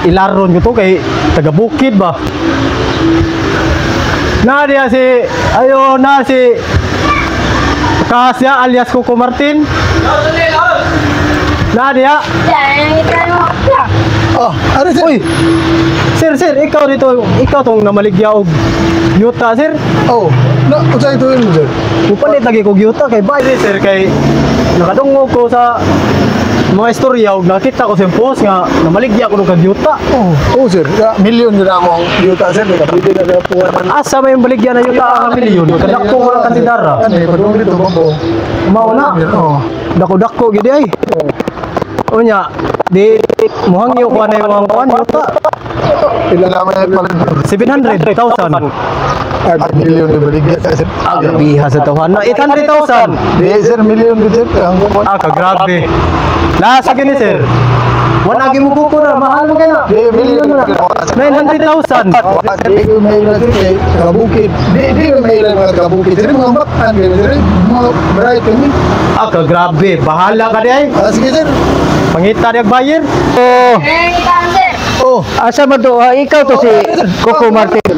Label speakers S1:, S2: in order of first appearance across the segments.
S1: ilaron ko to kay taga bukid ba. Na dia si ayo na si Kasya alias Coco Martin. Na dia.
S2: Oh, ano sir?
S1: Uy. Sir, ikaw dito, ikaw tong namaligya og yuta, sir.
S2: Oh, na, usa ito yun, sir.
S1: Upalit lagi ko yuta kay bay, sir, kay nakadungog ko sa mga istorya og nakita ko sa post nga namaligya ko ng yuta.
S2: Oh, sir. Ya, milyon na mo ang yuta, sir. Pwede na puwan man.
S1: Asa may baligya na yuta ang milyon? Kadakko ko lang kantidara.
S2: Ano, padung dito mo.
S1: Mauna. Oh, dako-dako gid ay. Unya, di muhangyo ko na yung kuan yuta.
S2: Ilan naman yan pala?
S1: 700,000.
S2: At milyon na baligya, sir.
S1: Biha sa tawhan na 800,000.
S2: Di, sir, milyon ko, sir. Ang kumon.
S1: Grabe. Lasa gini, sir. Wala gi mo kuko na, mahal mo kaya.
S2: Di, milyon na.
S1: 900,000.
S2: Di ko mahilan, sir, kay kabukid. Di ko mahilan mga kabukid. Sir, mga baktan, sir. Mga bright kami.
S1: Grabe. Bahala ka di ay.
S2: Sige, sir.
S1: Pangita di agbayer.
S2: Oh,
S3: Asa man to? Ikaw to si Coco Martin.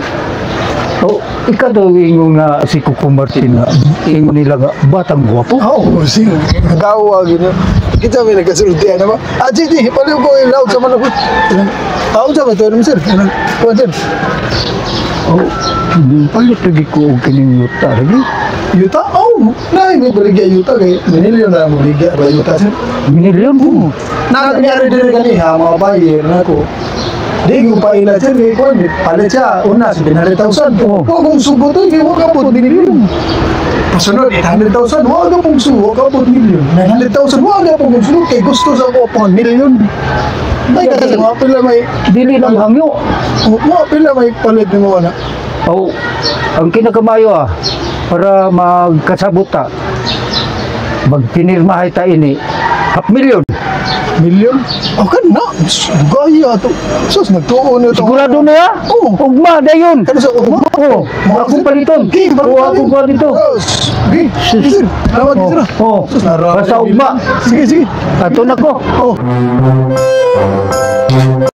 S3: Oh, ikaw to yung nga si Coco Martin na ingon nila nga batang gwapo.
S2: oh, sir. Nagawa, gano'n. Kita may nagkasultihan na ba? Sige, paliw ko yung laot sa manapot. Ako sa ba ito, sir? Kuwan, sir.
S3: Oh, palit lagi ko og kining yuta lagi.
S2: Yuta? Oh, may baligya yuta kay minilyon na mo baligya ba yuta, sir?
S3: Minilyon mo.
S2: Nangyari din kaniha, mga bayer na ako. Di ko pa ila, sir, may kuwan. Palit siya, una, 700,000.
S3: Oh.
S2: Kung subo to, hindi mo kapot, binilyon. Pasunod, 800,000, wag na pong subo, kapot milyon. 900,000, wag na pong subo, kay gusto sa ko pang milyon. May kasi mga pila may,
S3: Dili lang hangyo.
S2: mga pila may palit ni mo na.
S3: Oh, ang kinakamayo para magkasabot ta. Magpinirmahay ta ini. 500,000.
S2: Milyon? Oh, kan na. Gaya to. Sus, nagtuon ito.
S3: Sigurado na ya?
S2: Oo.
S3: Ugma dayon.
S2: Ano sa ugma?
S3: Oh, akong paliton. Akong paliton.
S2: Sige, sir. Salamat, sir.
S3: Oh,
S2: Sus, narami.
S3: basta ugma.
S2: Sige, sige.
S3: Ato na ko.
S2: Oh.